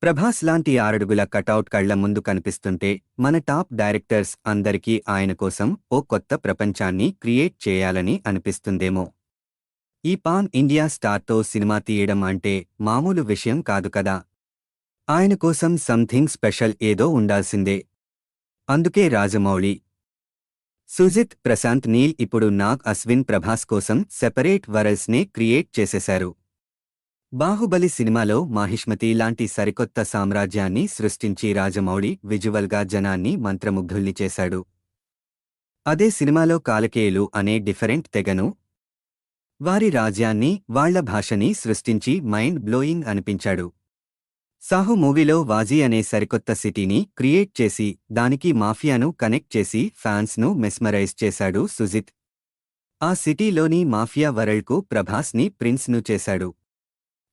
ప్రభాస్ లాంటి 6 అడుగుల కటౌట్ కళ్ల ముందు కనిపిస్తుంటే మన టాప్ డైరెక్టర్స్ అందరికీ ఆయన కోసం ఓ కొత్త ప్రపంచాన్ని క్రియేట్ చేయాలని అనిపిస్తుందేమో. ఈ పాన్ ఇండియా స్టార్తో సినిమా తీయడం అంటే మామూలు విషయం కాదు కదా. ఆయన కోసం సంథింగ్ స్పెషల్ ఏదో ఉండాల్సిందే. అందుకే రాజమౌళి, సుజిత్, ప్రశాంత్ నీల్ ఇప్పుడు నాగ్ అశ్విన్ ప్రభాస్ కోసం సెపరేట్ వరల్డ్స్నే క్రియేట్ చేసేశారు. బాహుబలి సినిమాలో మాహిష్మతి లాంటి సరికొత్త సామ్రాజ్యాన్ని సృష్టించి రాజమౌళి విజువల్గా జనాన్ని మంత్రముగ్ధుల్ని చేశాడు. అదే సినిమాలో కాలకేయులు అనే డిఫరెంట్ తెగను, వారి రాజ్యాన్ని, వాళ్ల భాషని సృష్టించి మైండ్ బ్లోయింగ్ అనిపించాడు. సాహు మూవీలో వాజీ అనే సరికొత్త సిటీని క్రియేట్ చేసి దానికి మాఫియాను కనెక్ట్ చేసి ఫ్యాన్స్ను మెస్మరైజ్ చేశాడు సుజిత్. ఆ సిటీలోని మాఫియా వరల్డ్కు ప్రభాస్ని ప్రిన్స్ను చేశాడు.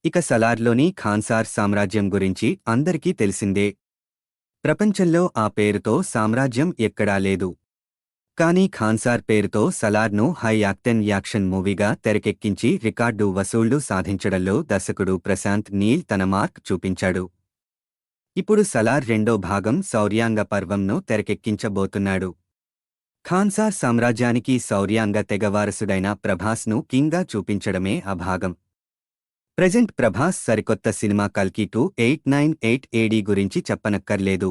ఇక సలార్లోని ఖాన్సార్ సామ్రాజ్యం గురించి అందరికీ తెలిసిందే. ప్రపంచంలో ఆ పేరుతో సామ్రాజ్యం ఎక్కడా లేదు. కానీ ఖాన్సార్ పేరుతో సలార్ను హై యాక్టెన్ యాక్షన్ మూవీగా తెరకెక్కించి రికార్డు వసూళ్లు సాధించడంలో దర్శకుడు ప్రశాంత్ నీల్ తన మార్క్ చూపించాడు. ఇప్పుడు సలార్ రెండో భాగం శౌర్యాంగ పర్వంను తెరకెక్కించబోతున్నాడు. ఖాన్సార్ సామ్రాజ్యానికి శౌర్యాంగ తెగవారసుడైన ప్రభాస్ను కింగ్గా చూపించడమే ఆ భాగం. ప్రెజెంట్ ప్రభాస్ సరికొత్త సినిమా కల్కి 2898 AD గురించి చెప్పనక్కర్లేదు.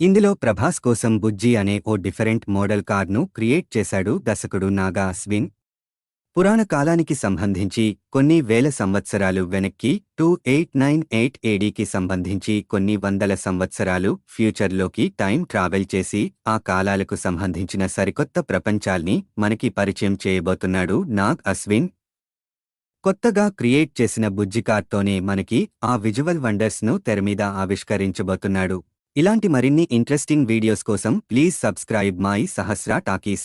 ఇందులో ప్రభాస్ కోసం బుజ్జి అనే ఓ డిఫరెంట్ మోడల్ కార్ను క్రియేట్ చేశాడు దర్శకుడు నాగా అశ్విన్. పురాణ కాలానికి సంబంధించి కొన్ని వేల సంవత్సరాలు వెనక్కి, 2898 ADకి సంబంధించి కొన్ని వందల సంవత్సరాలు ఫ్యూచర్లోకి టైం ట్రావెల్ చేసి ఆ కాలాలకు సంబంధించిన సరికొత్త ప్రపంచాల్ని మనకి పరిచయం చేయబోతున్నాడు నాగ్ అశ్విన్. కొత్తగా క్రియేట్ చేసిన బుజ్జికార్తోనే మనకి ఆ విజువల్ వండర్స్ను తెరమీద ఆవిష్కరించబోతున్నాడు. ఇలాంటి మరిన్ని ఇంట్రెస్టింగ్ వీడియోస్ కోసం please subscribe my Sahasra talkies.